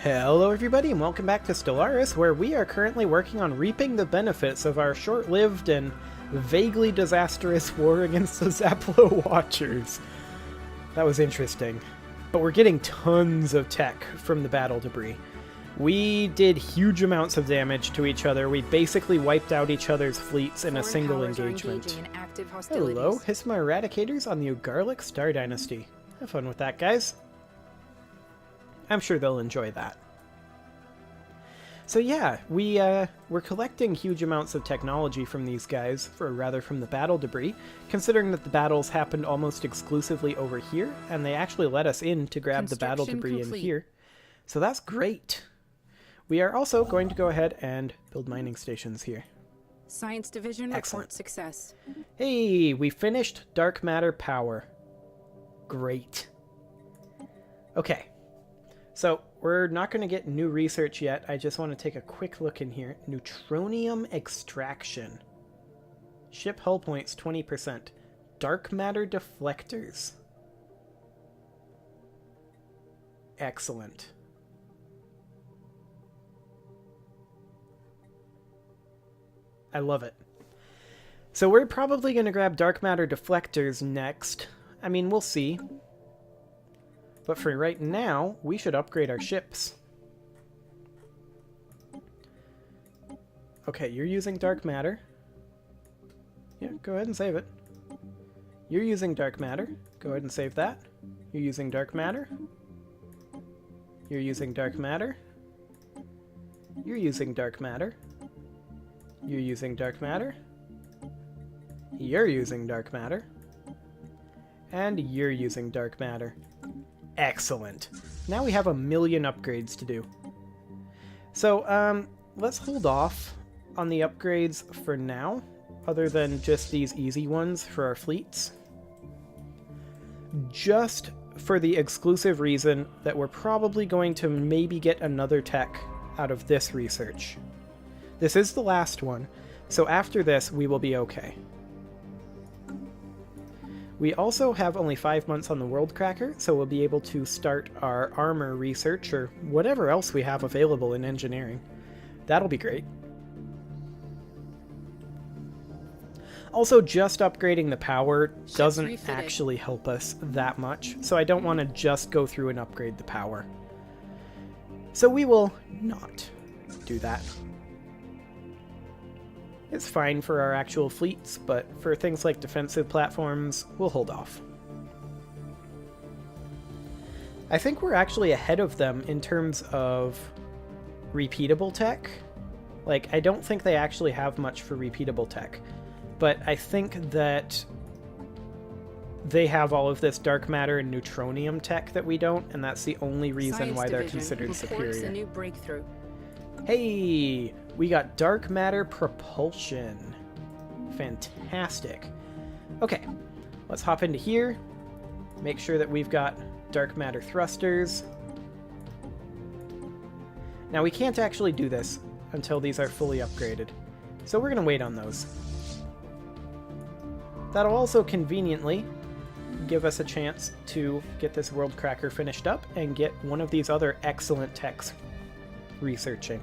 Hello everybody and welcome back to Stellaris, where we are currently working on reaping the benefits of our short-lived and vaguely disastrous war against the Zaplo Watchers. That was interesting. But we're getting tons of tech from the battle debris. We did huge amounts of damage to each other. We basically wiped out each other's fleets in a single engagement. Hello, Hisma Eradicators on the Ugarlic Star Dynasty. Have fun with that, guys. I'm sure they'll enjoy that. So yeah, we're collecting huge amounts of technology from these guys, from the battle debris, considering that the battles happened almost exclusively over here, and they actually let us in to grab the battle debris in here. So that's great. We are also going to go ahead and build mining stations here. Science Division Excellent. report success. Hey, we finished dark matter power. Great. Okay. So, we're not going to get new research yet. I just want to take a quick look in here. Neutronium extraction. Ship hull points 20%. Dark matter deflectors. Excellent. I love it. So we're probably going to grab dark matter deflectors next. I mean, we'll see. But for right now, we should upgrade our ships. Okay, you're using dark matter. Yeah, go ahead and save it. You're using dark matter. Go ahead and save that. You're using dark matter. You're using dark matter. You're using dark matter. You're using dark matter. You're using dark matter. And you're using dark matter. Excellent. Now we have 1 million upgrades to do. So, let's hold off on the upgrades for now, other than just these easy ones for our fleets. Just for the exclusive reason that we're probably going to maybe get another tech out of this research. This is the last one, so after this we will be okay. We also have only 5 months on the World Cracker, so we'll be able to start our armor research or whatever else we have available in engineering. That'll be great. Also, just upgrading the power doesn't actually help us that much, so I don't want to just go through and upgrade the power. So we will not do that. It's fine for our actual fleets, but for things like defensive platforms, we'll hold off. I think we're actually ahead of them in terms of repeatable tech. Like, I don't think they actually have much for repeatable tech, but I think that they have all of this dark matter and neutronium tech that we don't, and that's the only reason why they're considered superior. A new breakthrough. Hey, we got dark matter propulsion. Fantastic. Okay, let's hop into here. Make sure that we've got dark matter thrusters. Now we can't actually do this until these are fully upgraded, so we're going to wait on those. That'll also conveniently give us a chance to get this World Cracker finished up and get one of these other excellent techs researching.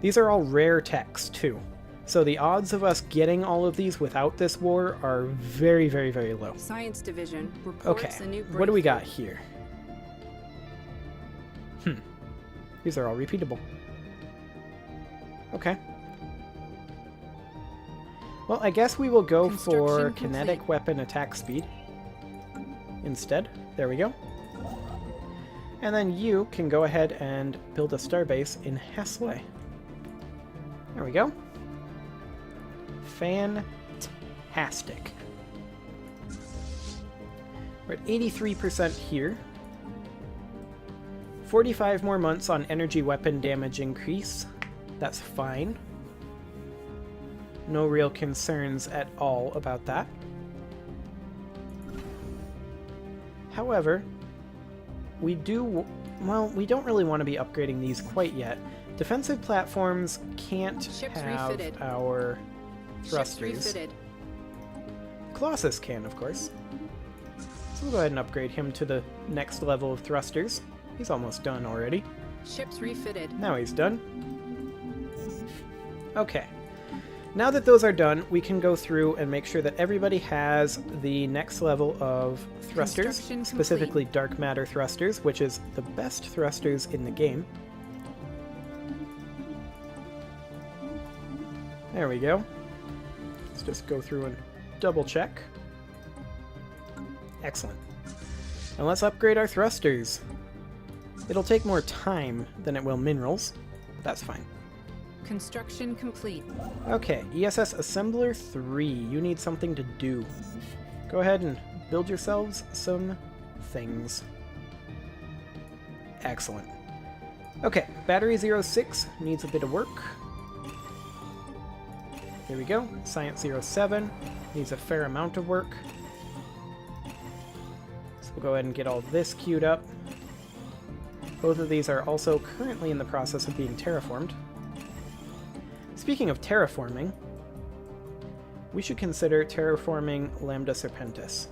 These are all rare techs too, so the odds of us getting all of these without this war are very, very, very low. Science Division reports a new breakthrough. What do we got here? These are all repeatable. Okay. Well, I guess we will go for kinetic weapon attack speed instead. There we go. And then you can go ahead and build a starbase in Hasley. There we go. Fantastic. We're at 83% here. 45 more months on energy weapon damage increase. That's fine. No real concerns at all about that. However, we don't really want to be upgrading these quite yet. Defensive platforms can't have our thrusters. Colossus can, of course. So we'll go ahead and upgrade him to the next level of thrusters. He's almost done already. Ships refitted. Now he's done. Okay. Now that those are done, we can go through and make sure that everybody has the next level of thrusters, specifically dark matter thrusters, which is the best thrusters in the game. There we go. Let's just go through and double check. Excellent. And let's upgrade our thrusters. It'll take more time than it will minerals, but that's fine. Construction complete. Okay, ESS Assembler 3. You need something to do. Go ahead and build yourselves some things. Excellent. Okay, Battery 06 needs a bit of work. There we go. Science 07 needs a fair amount of work. So we'll go ahead and get all this queued up. Both of these are also currently in the process of being terraformed. Speaking of terraforming, we should consider terraforming Lambda Serpentis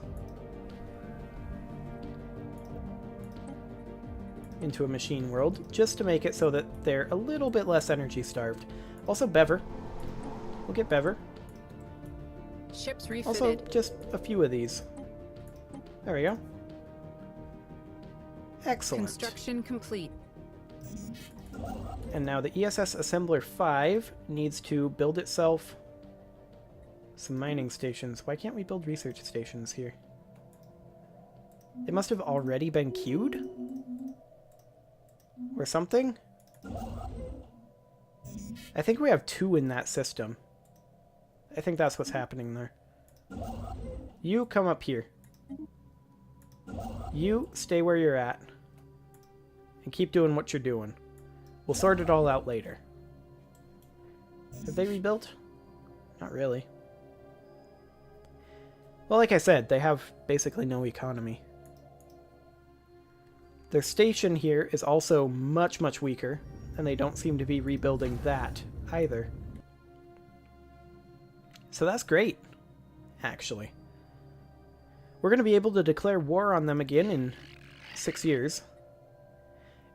into a machine world, just to make it so that they're a little bit less energy starved. Also Bever. We'll get Bever. Ships refitted. Also, just a few of these. There we go. Excellent. Construction complete. And now the ESS Assembler 5 needs to build itself some mining stations. Why can't we build research stations here? They must have already been queued? Or something? I think we have 2 in that system. I think that's what's happening there. You come up here. You stay where you're at. And keep doing what you're doing. We'll sort it all out later. Have they rebuilt? Not really. Well, like I said, they have basically no economy. Their station here is also much, much weaker, and they don't seem to be rebuilding that either. So that's great, actually. We're going to be able to declare war on them again in 6 years.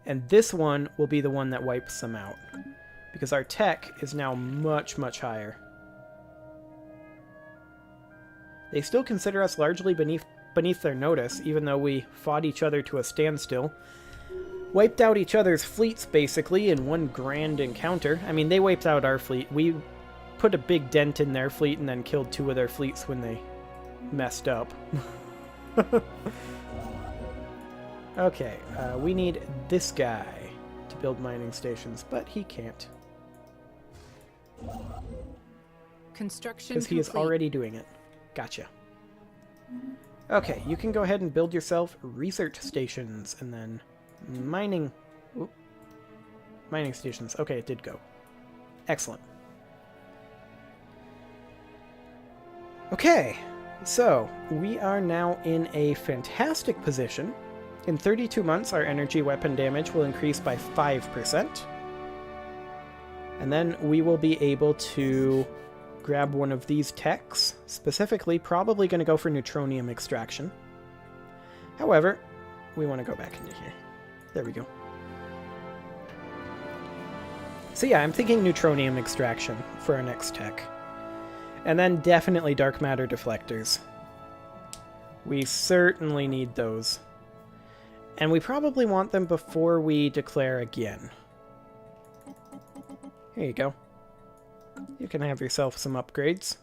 And this one will be the one that wipes them out, because our tech is now much, much higher. They still consider us largely beneath their notice, even though we fought each other to a standstill. Wiped out each other's fleets, basically, in one grand encounter. I mean, they wiped out our fleet. We put a big dent in their fleet and then killed 2 of their fleets when they messed up. Okay, we need this guy to build mining stations, but he can't. Construction because he is already doing it. Gotcha. Okay, you can go ahead and build yourself research stations, and then mining... Oop. Mining stations. Okay, it did go. Excellent. Okay, so we are now in a fantastic position. In 32 months, our energy weapon damage will increase by 5%. And then we will be able to grab one of these techs, specifically probably going to go for neutronium extraction. However, we want to go back into here. There we go. So yeah, I'm thinking neutronium extraction for our next tech. And then definitely dark matter deflectors. We certainly need those. And we probably want them before we declare again. Here you go. You can have yourself some upgrades.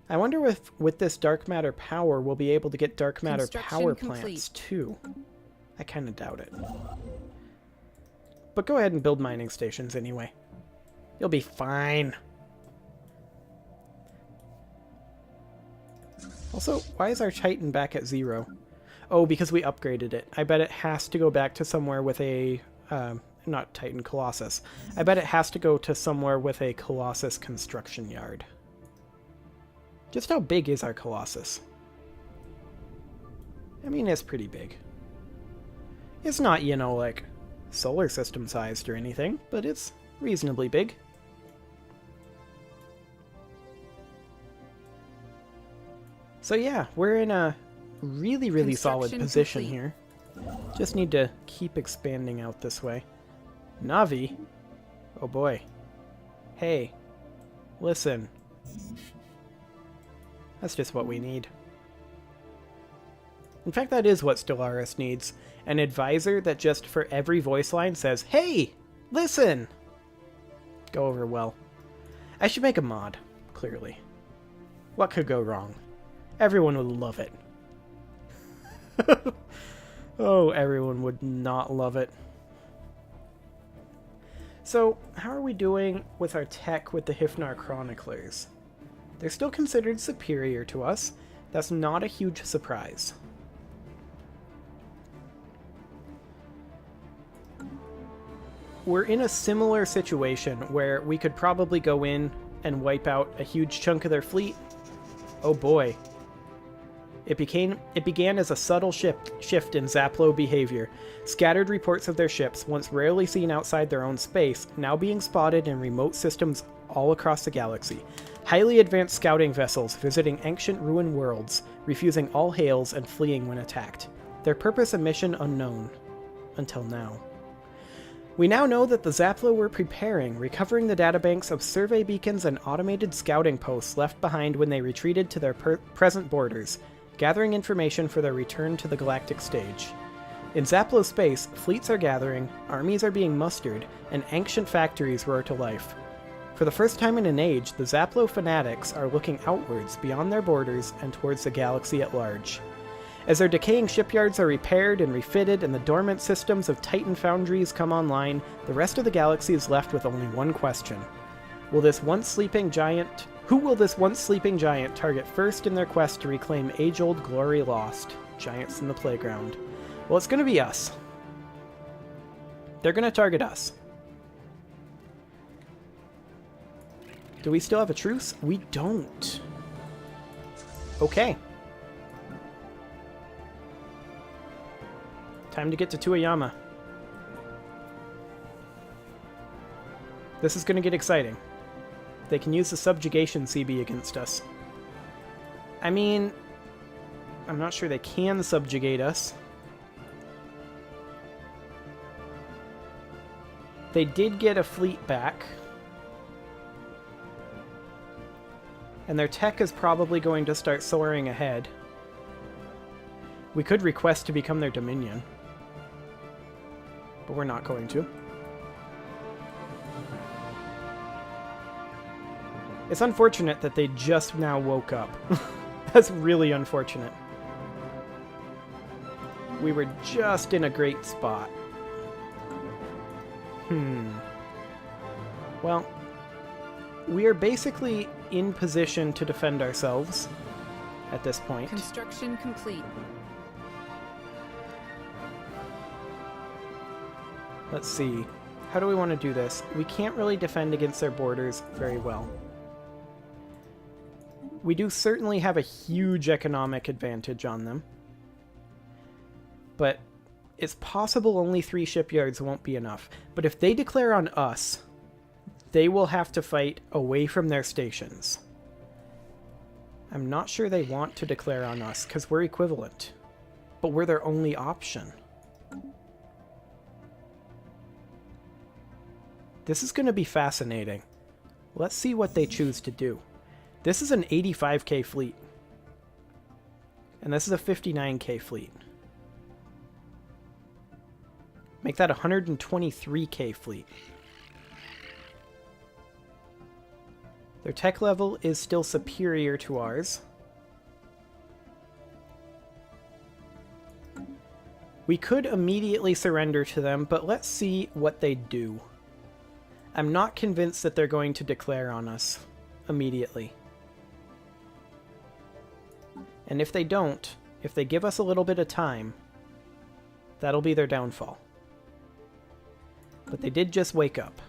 I wonder if with this dark matter power we'll be able to get dark matter power plants too. I kind of doubt it. But go ahead and build mining stations anyway. You'll be fine. Also, why is our Titan back at 0? Oh, because we upgraded it. I bet it has to go back to somewhere with a... not Titan, Colossus. I bet it has to go to somewhere with a Colossus construction yard. Just how big is our Colossus? I mean, it's pretty big. It's not, you know, like, solar system sized or anything, but it's reasonably big. So yeah, we're in a really, really solid position here. Just need to keep expanding out this way. Navi? Oh boy. Hey. Listen. That's just what we need. In fact, that is what Stellaris needs. An advisor that just for every voice line says, "Hey! Listen!" Go over well. I should make a mod, clearly. What could go wrong? Everyone would love it. Oh, everyone would not love it. So, how are we doing with our tech with the Hifnar Chroniclers? They're still considered superior to us. That's not a huge surprise. We're in a similar situation where we could probably go in and wipe out a huge chunk of their fleet. Oh boy. It began as a subtle shift in Zaplo behavior. Scattered reports of their ships, once rarely seen outside their own space, now being spotted in remote systems all across the galaxy. Highly advanced scouting vessels visiting ancient ruined worlds, refusing all hails and fleeing when attacked. Their purpose and mission unknown. Until now. We now know that the Zaplo were preparing, recovering the databanks of survey beacons and automated scouting posts left behind when they retreated to their present borders, gathering information for their return to the galactic stage. In Zaplo space, fleets are gathering, armies are being mustered, and ancient factories roar to life. For the first time in an age, the Zaplo fanatics are looking outwards beyond their borders and towards the galaxy at large. As their decaying shipyards are repaired and refitted and the dormant systems of Titan foundries come online, the rest of the galaxy is left with only one question. Who will this once sleeping giant target first in their quest to reclaim age-old glory lost? Giants in the playground. Well, it's going to be us. They're going to target us. Do we still have a truce? We don't. Okay. Time to get to Tuayama. This is going to get exciting. They can use the subjugation CB against us. I mean, I'm not sure they can subjugate us. They did get a fleet back. And their tech is probably going to start soaring ahead. We could request to become their dominion. But we're not going to. It's unfortunate that they just now woke up. That's really unfortunate. We were just in a great spot. Well, we are basically in position to defend ourselves at this point. Construction complete. Let's see. How do we want to do this? We can't really defend against their borders very well. We do certainly have a huge economic advantage on them. But it's possible only 3 shipyards won't be enough. But if they declare on us, they will have to fight away from their stations. I'm not sure they want to declare on us, because we're equivalent. But we're their only option. This is going to be fascinating. Let's see what they choose to do. This is an 85k fleet. And this is a 59k fleet. Make that a 123k fleet. Their tech level is still superior to ours. We could immediately surrender to them, but let's see what they do. I'm not convinced that they're going to declare on us immediately. And if they don't, if they give us a little bit of time, that'll be their downfall. But they did just wake up.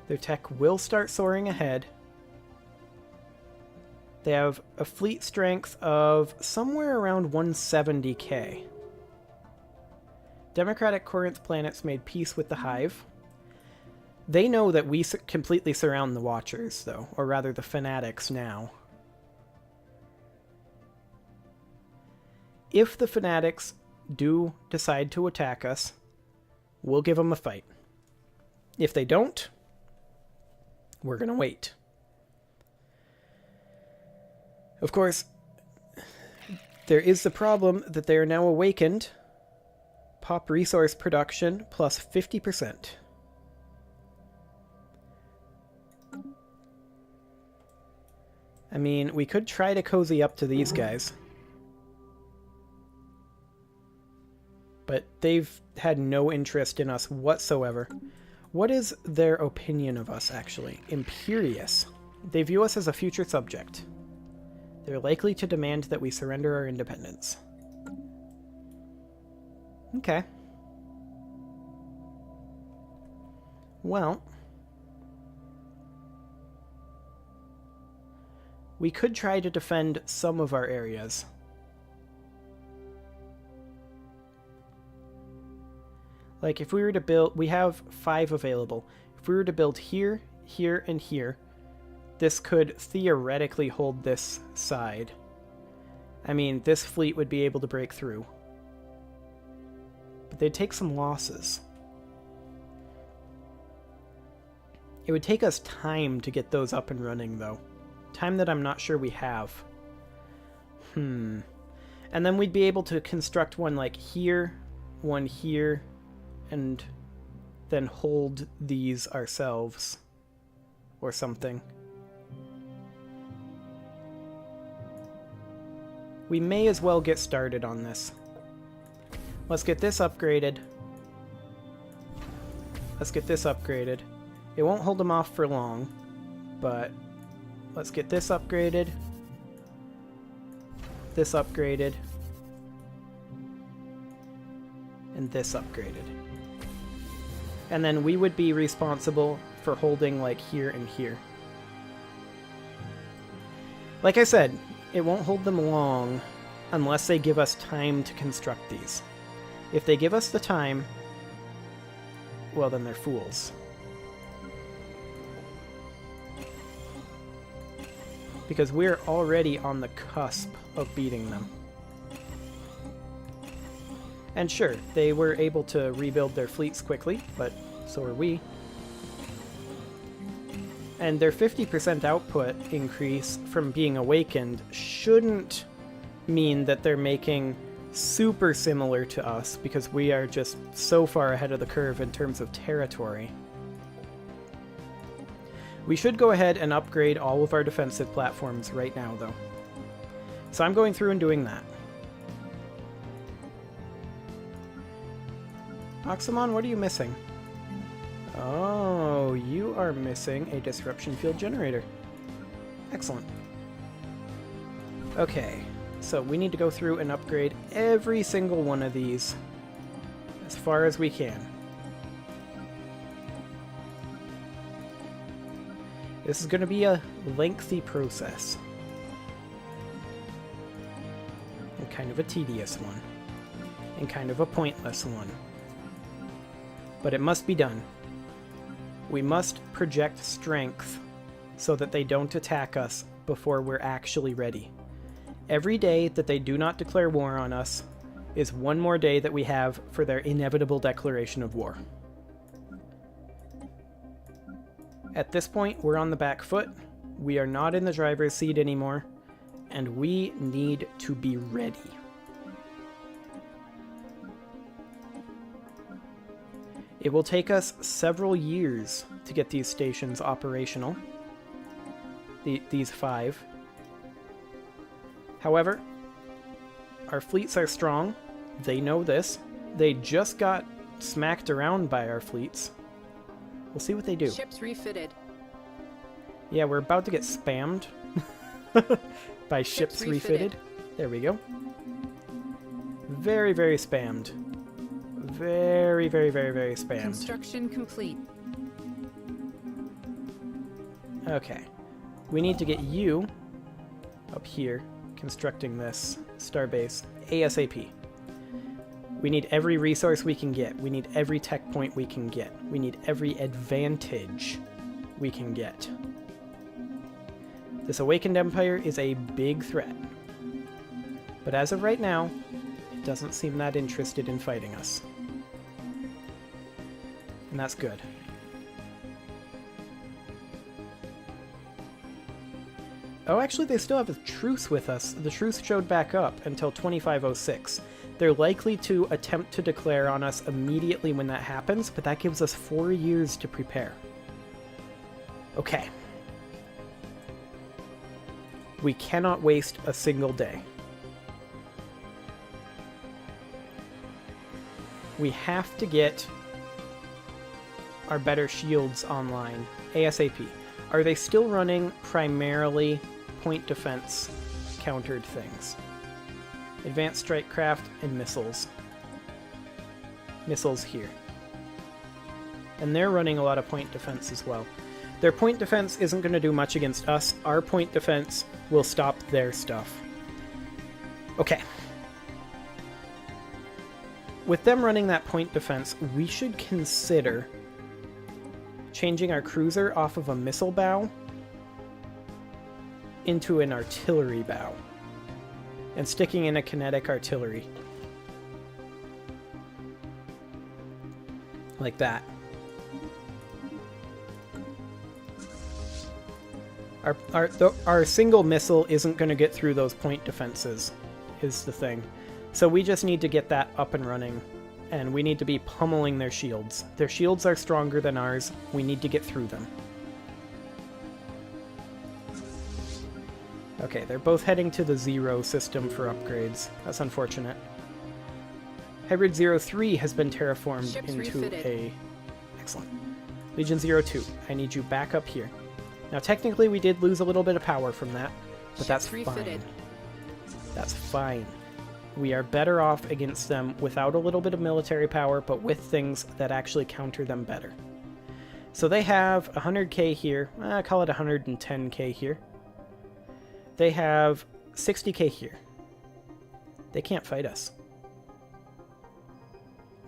Their tech will start soaring ahead. They have a fleet strength of somewhere around 170k. Democratic Corinth planets made peace with the Hive. They know that we completely surround the Watchers, though, or rather the Fanatics now. if the fanatics do decide to attack us, we'll give them a fight. If they don't, we're going to wait. Of course, there is the problem that they are now awakened. Pop resource production plus 50%. I mean, we could try to cozy up to these guys. But they've had no interest in us whatsoever. What is their opinion of us, actually? Imperious. They view us as a future subject. They're likely to demand that we surrender our independence. Okay. Well, we could try to defend some of our areas. Like, if we were to build... We have 5 available. If we were to build here, here, and here, this could theoretically hold this side. I mean, this fleet would be able to break through. But they'd take some losses. It would take us time to get those up and running, though. Time that I'm not sure we have. And then we'd be able to construct one like here, one here, and then hold these ourselves. Or something. We may as well get started on this. Let's get this upgraded. Let's get this upgraded. It won't hold them off for long, but let's get this upgraded. This upgraded. And this upgraded. And then we would be responsible for holding like here and here. Like I said, it won't hold them long unless they give us time to construct these. If they give us the time, well, then they're fools. Because we're already on the cusp of beating them. And sure, they were able to rebuild their fleets quickly, but so are we. And their 50% output increase from being awakened shouldn't mean that they're making super similar to us, because we are just so far ahead of the curve in terms of territory. We should go ahead and upgrade all of our defensive platforms right now, though. So I'm going through and doing that. Oxamon, what are you missing? Oh, you are missing a disruption field generator. Excellent. Okay, so we need to go through and upgrade every single one of these as far as we can. This is going to be a lengthy process. And kind of a tedious one. And kind of a pointless one. But it must be done. We must project strength so that they don't attack us before we're actually ready. Every day that they do not declare war on us is one more day that we have for their inevitable declaration of war. At this point, we're on the back foot. We are not in the driver's seat anymore, and we need to be ready. It will take us several years to get these stations operational. These 5. However, our fleets are strong. They know this. They just got smacked around by our fleets. We'll see what they do. Ships refitted. Yeah, we're about to get spammed by ships refitted. There we go. Very, very spammed. Very, very, very, very spammed. Construction complete. Okay. We need to get you up here constructing this starbase ASAP. We need every resource we can get. We need every tech point we can get. We need every advantage we can get. This Awakened Empire is a big threat. But as of right now, doesn't seem that interested in fighting us. And that's good. Oh, actually, they still have a truce with us. The truce showed back up until 2506. They're likely to attempt to declare on us immediately when that happens, but that gives us 4 years to prepare. Okay. We cannot waste a single day. We have to get our better shields online ASAP. Are they still running primarily point defense countered things? Advanced strike craft and missiles. Missiles here. And they're running a lot of point defense as well. Their point defense isn't going to do much against us. Our point defense will stop their stuff. Okay. With them running that point defense, we should consider changing our cruiser off of a missile bow into an artillery bow and sticking in a kinetic artillery. Like that. Our single missile isn't going to get through those point defenses, is the thing. So we just need to get that up and running, and we need to be pummeling their shields. Their shields are stronger than ours. We need to get through them. Okay, they're both heading to the Zero system for upgrades. That's unfortunate. Hybrid 03 has been terraformed Ships into refitted. a... Excellent. Legion 02, I need you back up here. Now, technically, we did lose a little bit of power from that, but that's Ships refitted. fine. That's fine. We are better off against them without a little bit of military power, but with things that actually counter them better. So they have 100k here. I call it 110k here. They have 60k here. They can't fight us.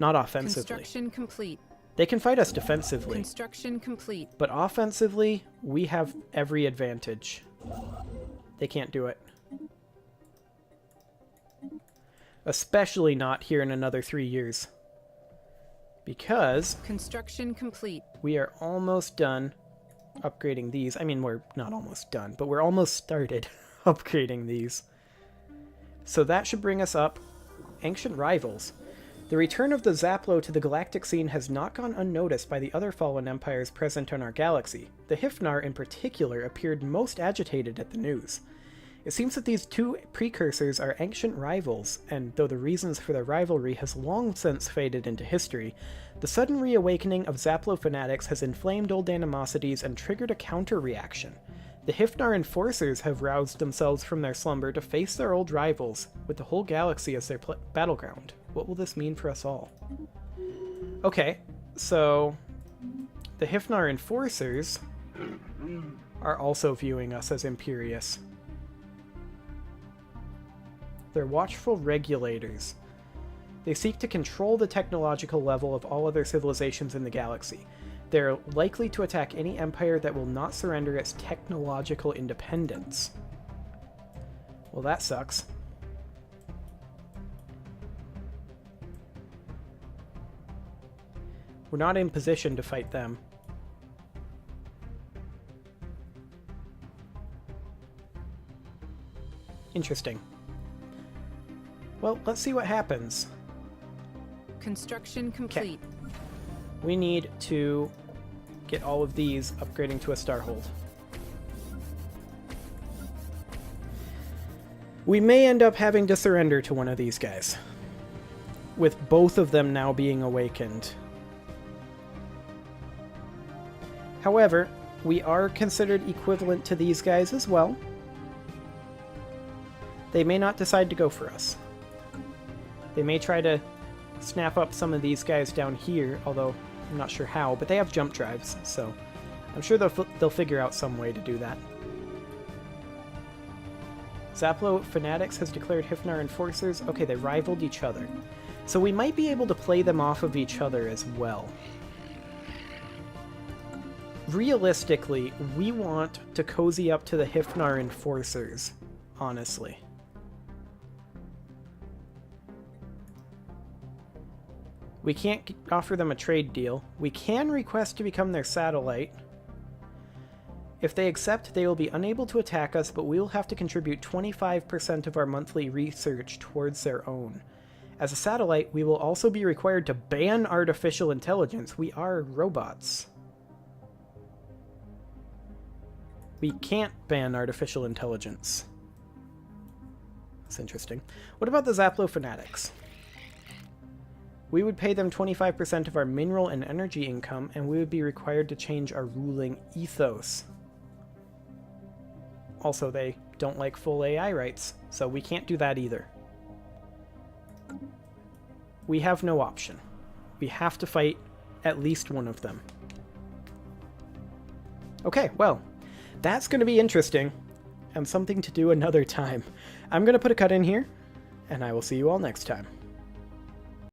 Not offensively. Construction complete. They can fight us defensively. Construction complete. But offensively, we have every advantage. They can't do it. Especially not here in another 3 years. Because Construction complete. we are almost done upgrading these. I mean, we're not almost done, but we're almost started upgrading these. So that should bring us up. Ancient Rivals. The return of the Zaplo to the galactic scene has not gone unnoticed by the other fallen empires present on our galaxy. The Hifnar, in particular, appeared most agitated at the news. It seems that these two precursors are ancient rivals, and though the reasons for their rivalry has long since faded into history, the sudden reawakening of Zaplo fanatics has inflamed old animosities and triggered a counter-reaction. The Hifnar enforcers have roused themselves from their slumber to face their old rivals, with the whole galaxy as their battleground. What will this mean for us all? Okay, so the Hifnar enforcers are also viewing us as imperious. They're watchful regulators. They seek to control the technological level of all other civilizations in the galaxy. They're likely to attack any empire that will not surrender its technological independence. Well, that sucks. We're not in position to fight them. Interesting. Well, let's see what happens. Construction complete. We need to get all of these upgrading to a Starhold. We may end up having to surrender to one of these guys, with both of them now being awakened. However, we are considered equivalent to these guys as well. They may not decide to go for us. They may try to snap up some of these guys down here, although I'm not sure how, but they have jump drives, so I'm sure they'll figure out some way to do that. Zaplo Fanatics has declared Hifnar enforcers. Okay, they rivaled each other. So we might be able to play them off of each other as well. Realistically, we want to cozy up to the Hifnar enforcers, honestly. We can't offer them a trade deal. We can request to become their satellite. If they accept, they will be unable to attack us, but we will have to contribute 25% of our monthly research towards their own. As a satellite, we will also be required to ban artificial intelligence. We are robots. We can't ban artificial intelligence. That's interesting. What about the Zaplo fanatics? We would pay them 25% of our mineral and energy income, and we would be required to change our ruling ethos. Also, they don't like full AI rights, so we can't do that either. We have no option. We have to fight at least one of them. Okay, well, that's going to be interesting, and something to do another time. I'm going to put a cut in here, and I will see you all next time.